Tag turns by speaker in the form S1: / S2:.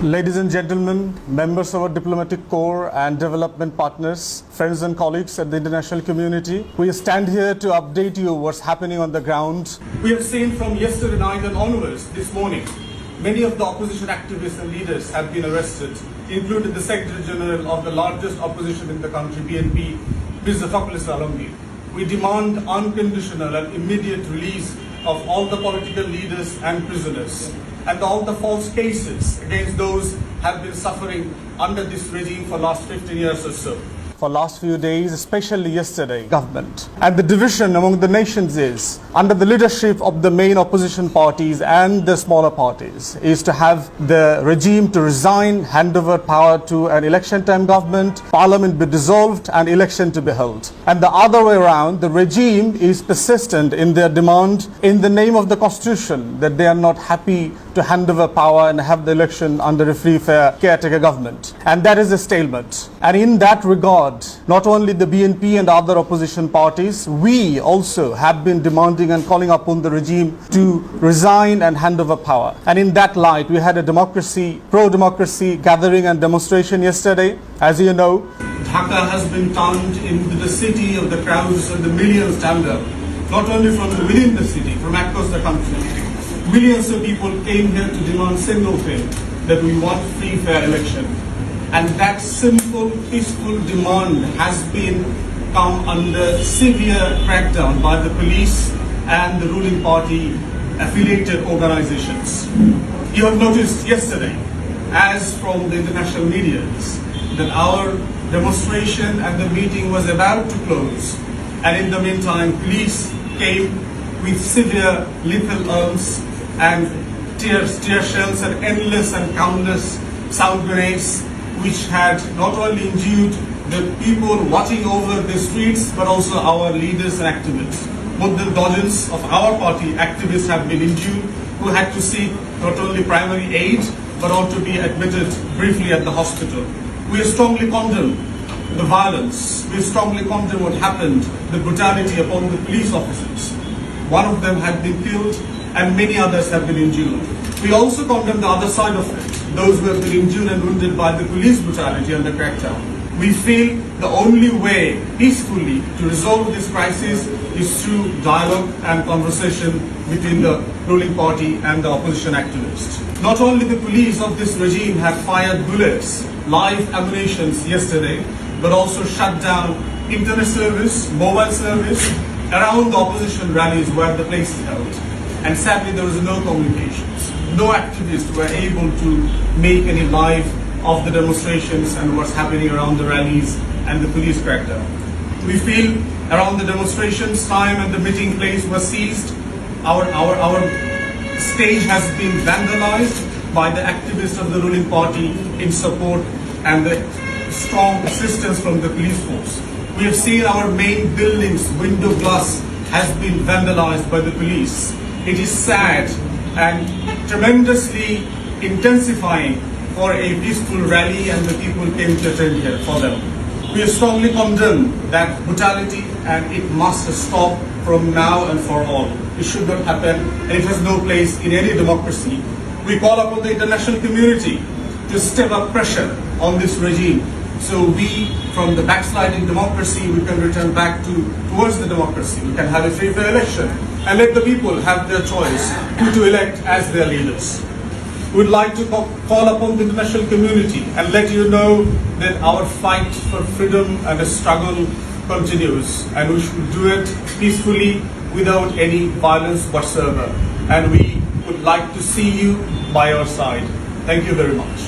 S1: Ladies and gentlemen, members of our diplomatic corps and development partners, friends and colleagues at the international community, we stand here to update you what's happening on the ground. We have seen from yesterday night and onwards this morning, many of the opposition activists and leaders have been arrested, including the Secretary General of the largest opposition in the country, BNP, Mr. Alongir. We demand unconditional and immediate release of all the political leaders and prisoners, and all the false cases against those have been suffering under this regime for last 15 years or so. For last few days, especially yesterday, government. And the division among the nations is, under the leadership of the main opposition parties and the smaller parties, is to have the regime to resign, hand over power to an election time government, parliament be dissolved and election to be held. And the other way around, the regime is persistent in their demand in the name of the constitution that they are not happy to hand over power and have the election under a free, fair caretaker government. And that is a stalemate. And in that regard, not only the BNP and other opposition parties, we also have been demanding and calling upon the regime to resign and hand over power. And in that light, we had a pro-democracy gathering and demonstration yesterday. As you know, Dhaka has been turned into the city of the crowds and the millions stand up, not only from within the city, from across the country. Millions of people came here to demand single thing, that we want free, fair election. And that simple, peaceful demand has been come under severe crackdown by the police and the ruling party affiliated organizations. You have noticed yesterday, as from the international media, that our demonstration and the meeting was about to close. And in the meantime, police came with severe lethal arms and tear shells and endless and countless sound grenades, which had not only injured the people watching over the streets, but also our leaders and activists. More than dozens of our party activists have been injured, who had to seek not only primary aid, but also be admitted briefly at the hospital. We strongly condemn the violence. We strongly condemn what happened, the brutality upon the police officers. One of them had been killed and many others have been injured. We also condemn the other side of it, those who have been injured and wounded by the police brutality and the crackdown. We feel the only way peacefully to resolve this crisis is through dialogue and conversation between the ruling party and the opposition activists. Not only the police of this regime have fired bullets, live ammunitions yesterday, but also shut down internet service, mobile service around the opposition rallies where the place is held. And sadly, there was no communications. No activists were able to make any live of the demonstrations and what's happening around the rallies and the police crackdown. We feel around the demonstrations, time and the meeting place was seized. Our stage has been vandalized by the activists of the ruling party in support and the strong assistance from the police force. We have seen our main buildings, window glass has been vandalized by the police. It is sad and tremendously intensifying for a peaceful rally, and the people came to attend here for them. We strongly condemn that brutality, and it must stop from now and for all. It should not happen, and it has no place in any democracy. We call upon the international community to step up pressure on this regime, so we, from the backsliding democracy, we can return back towards the democracy. We can have a free, fair election and let the people have their choice who to elect as their leaders. We would like to call upon the international community and let you know that our fight for freedom and a struggle continues, and we should do it peacefully without any violence whatsoever. And we would like to see you by our side. Thank you very much.